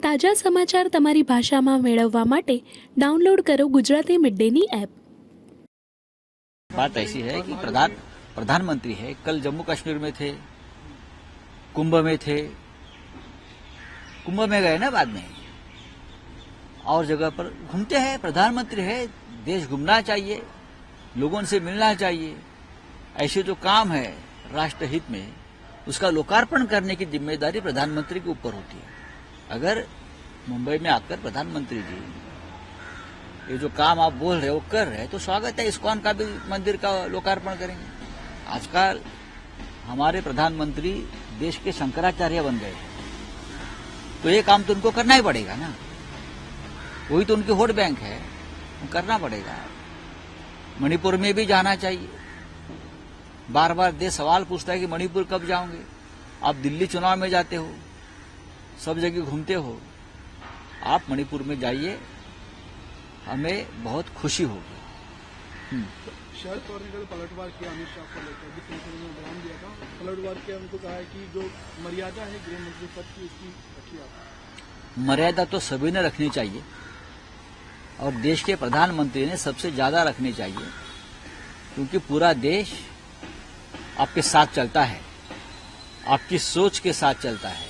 તાજા સમાચાર તમારી ભાષામાં મેળવવા માટે ડાઉનલોડ કરો ગુજરાતી મિડ ડેની એપ। बात ऐसी है कि प्रधानमंत्री है, कल जम्मू कश्मीर में थे, कुंभ में थे, कुंभ में गए ना बाद में, और जगह पर घूमते हैं। प्रधानमंत्री है, देश घूमना चाहिए, लोगों से मिलना चाहिए। ऐसे जो काम है राष्ट्रहित में, उसका लोकार्पण करने की जिम्मेदारी प्रधानमंत्री के ऊपर होती है। अगर मुंबई में आकर प्रधानमंत्री जी ये जो काम आप बोल रहे हो कर रहे हैं तो स्वागत है, इस्कॉन का भी मंदिर का लोकार्पण करेंगे। आजकल हमारे प्रधानमंत्री देश के शंकराचार्य बन गए हैं, तो ये काम तो उनको करना ही पड़ेगा ना, वही तो उनकी वोट बैंक है, वो करना पड़ेगा। मणिपुर में भी जाना चाहिए। बार बार देश सवाल पूछता है कि मणिपुर कब जाओगे। आप दिल्ली चुनाव में जाते हो, सब जगह घूमते हो, आप मणिपुर में जाइए, हमें बहुत खुशी होगी। शरद पवार ने कल पलटवार किया अमित शाह को लेकर, वित्त मंत्री ने बयान दिया था, पलटवार किया, उनको कहा है कि जो मर्यादा है गृह मंत्री पद की उसकी रखिए आप। मर्यादा तो सभी ने रखनी चाहिए और देश के प्रधानमंत्री ने सबसे ज्यादा रखनी चाहिए, क्योंकि पूरा देश आपके साथ चलता है, आपकी सोच के साथ चलता है।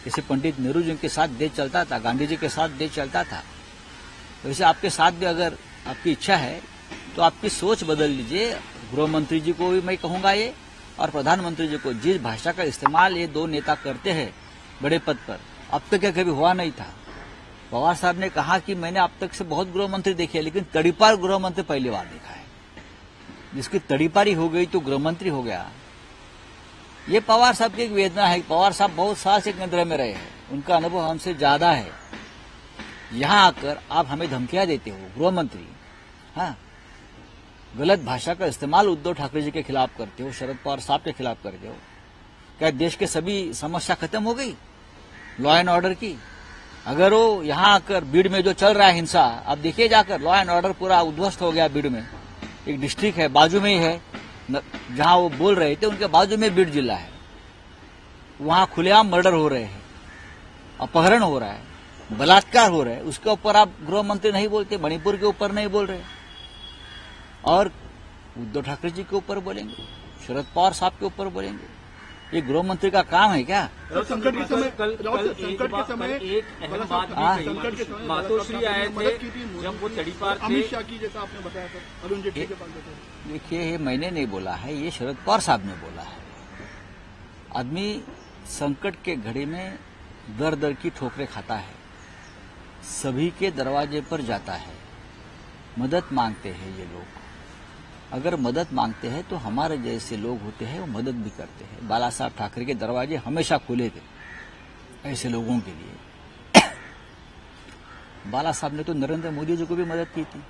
जैसे पंडित नेहरू जी के साथ देश चलता था, गांधी जी के साथ देश चलता था, वैसे आपके साथ भी अगर आपकी इच्छा है तो आपकी सोच बदल लीजिए। गृह मंत्री जी को भी मैं कहूंगा ये, और प्रधानमंत्री जी को, जिस भाषा का इस्तेमाल ये दो नेता करते हैं बड़े पद पर, अब तक क्या कभी हुआ नहीं था। पवार साहब ने कहा कि मैंने अब तक से बहुत गृह मंत्री देखे, लेकिन तड़ीपार गृह मंत्री पहली बार देखा है। जिसकी तड़ीपारी हो गई तो गृह मंत्री हो गया। ये पवार साहब की एक वेदना है। पवार साहब बहुत साल से केंद्र में रहे हैं, उनका अनुभव हमसे ज्यादा है। यहां आकर आप हमें धमकियां देते हो, गृह मंत्री, हाँ, गलत भाषा का इस्तेमाल उद्धव ठाकरे जी के खिलाफ करते हो, शरद पवार साहब के खिलाफ करते हो। क्या देश के सभी समस्या खत्म हो गई लॉ एंड ऑर्डर की? अगर वो यहां आकर बीड़ में जो चल रहा है हिंसा, आप देखिए जाकर, लॉ एंड ऑर्डर पूरा उद्ध्वस्त हो गया। बीड़ में एक डिस्ट्रिक्ट है, बाजू में ही है, जहां वो बोल रहे थे उनके बाजू में बीड़ जिला है, वहां खुलेआम मर्डर हो रहे हैं, अपहरण हो रहा है, बलात्कार हो रहा है, उसके ऊपर आप गृह मंत्री नहीं बोलते, मणिपुर के ऊपर नहीं बोल रहे, और उद्धव ठाकरे जी के ऊपर बोलेंगे, शरद पवार साहब के ऊपर बोलेंगे। ये गृह मंत्री का काम है क्या? संकट के समय कल एक अहम बात भी कही, मातोश्री आए थे जब वो तड़ीपार थे, अमित शाह की, जैसा आपने बताया था, अरुण जेटली के पास बैठे। देखिए, ये मैंने नहीं बोला है, ये शरद पवार साहब ने बोला है। आदमी संकट के घड़ी में दर दर की ठोकरें खाता है, सभी के दरवाजे पर जाता है, मदद मांगते हैं ये लोग। अगर मदद मांगते हैं तो हमारे जैसे लोग होते हैं, वो मदद भी करते हैं। बाला साहब ठाकरे के दरवाजे हमेशा खुले थे ऐसे लोगों के लिए। बाला साहब ने तो नरेंद्र मोदी जी को भी मदद की थी,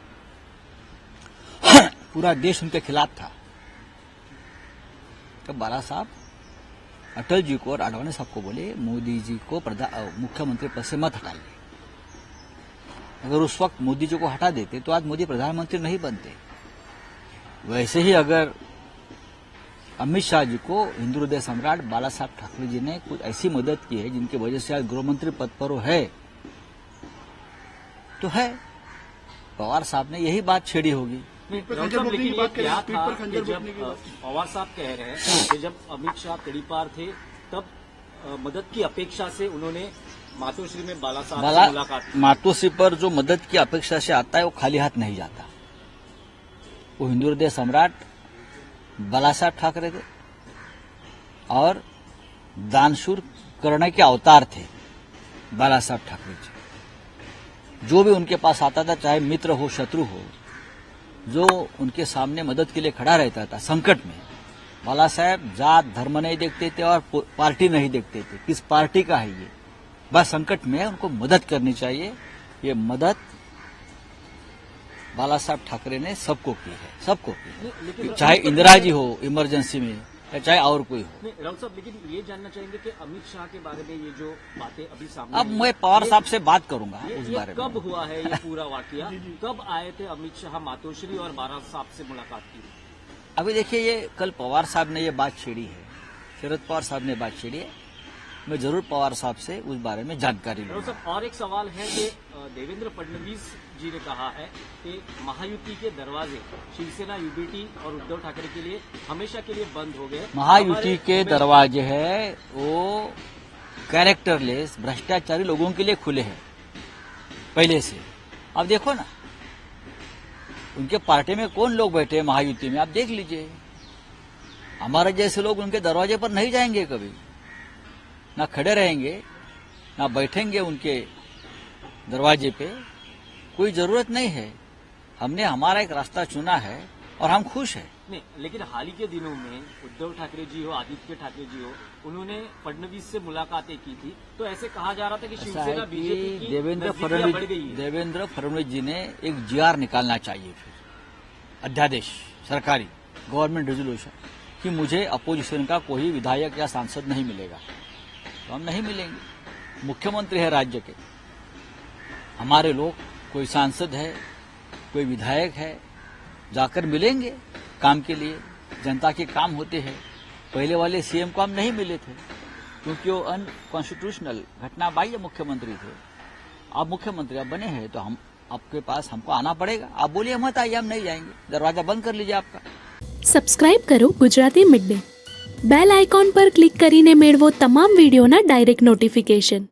पूरा देश उनके खिलाफ था। तब बाला साहब अटल जी को और आडवाणी साहब को बोले, मोदी जी को मुख्यमंत्री पद से मत हटाइए। अगर उस वक्त मोदी जी को हटा देते तो आज मोदी प्रधानमंत्री नहीं बनते। वैसे ही अगर अमित शाह जी को हिंदू हृदय सम्राट बाला साहब ठाकरे जी ने कुछ ऐसी मदद की है जिनकी वजह से आज गृहमंत्री पद पर वो है, तो है। पवार साहब ने यही बात छेड़ी होगी। लेकिन ये क्या था कि जब पवार साहब कह रहे हैं कि जब अमित शाह तड़ीपार थे तब मदद की अपेक्षा से उन्होंने मातोश्री में बाला साहब से मुलाकात की। मातोश्री पर जो मदद की अपेक्षा से आता है वो खाली हाथ नहीं जाता। वो हिंदू हृदय सम्राट बाला साहब ठाकरे थे और दानशूर करने के अवतार थे बाला साहब ठाकरे जी। जो भी उनके पास आता था, चाहे मित्र हो शत्रु हो, जो उनके सामने मदद के लिए खड़ा रहता था संकट में, बाला साहब जात धर्म नहीं देखते थे और पार्टी नहीं देखते थे, किस पार्टी का है ये, बस संकट में उनको मदद करनी चाहिए। ये मदद बाला साहब ठाकरे ने सबको की है, सबको की है, चाहे इंदिरा जी हो इमरजेंसी में, या चाहे और कोई हो। राउत साहब, लेकिन ये जानना चाहेंगे कि अमित शाह के बारे में ये जो बातें अभी सामने, अब मैं पवार साहब से बात करूंगा उस बारे में। कब हुआ है ये पूरा वाकया? कब आए थे अमित शाह मातोश्री और बाला साहब से मुलाकात की? अभी देखिए, ये कल पवार साहब ने ये बात छेड़ी है, शरद पवार साहब ने बात छेड़ी है। मैं जरूर पवार साहब से उस बारे में जानकारी डॉक्टर लूंगा। साहब और एक सवाल है कि देवेंद्र फडणवीस जी ने कहा है कि महायुति के दरवाजे शिवसेना, यूबीटी और उद्धव ठाकरे के लिए हमेशा के लिए बंद हो गए। महायुति के दरवाजे है वो कैरेक्टरलेस भ्रष्टाचारी लोगों के लिए खुले हैं पहले से। अब देखो ना उनके पार्टी में कौन लोग बैठे हैं महायुति में, आप देख लीजिए। हमारे जैसे लोग उनके दरवाजे पर नहीं जाएंगे कभी, ना खड़े रहेंगे ना बैठेंगे उनके दरवाजे पे। कोई जरूरत नहीं है। हमने हमारा एक रास्ता चुना है और हम खुश हैं। नहीं, लेकिन हाल ही के दिनों में उद्धव ठाकरे जी हो, आदित्य ठाकरे जी हो, उन्होंने फडणवीस से मुलाकातें की थी, तो ऐसे कहा जा रहा था कि ऐसा है शिवसेना कि बीजेपी की देवेंद्र नजदीकियां बढ़ गई है। देवेंद्र फडणवीस जी ने एक जीआर निकालना चाहिए, फिर अध्यादेश सरकारी गवर्नमेंट रेजोल्यूशन कि मुझे अपोजिशन का कोई विधायक या सांसद नहीं मिलेगा, तो हम नहीं मिलेंगे। मुख्यमंत्री है राज्य के, हमारे लोग, कोई सांसद है, कोई विधायक है, जाकर मिलेंगे काम के लिए। जनता के काम होते हैं। पहले वाले सीएम को हम नहीं मिले थे क्योंकि वो अनकॉन्स्टिट्यूशनल घटना बाह्य मुख्यमंत्री थे। आप मुख्यमंत्री आप बने हैं तो हम आपके पास हमको आना पड़ेगा। आप बोलिए मत आइए, हम नहीं जाएंगे, दरवाजा बंद कर लीजिए आपका। સબસ્ક્રાઇબ કરો Gujarati mid day bell icon પર ક્લિક કરીને મેળવો તમામ વિડીયોના ડાયરેક્ટ નોટિફિકેશન।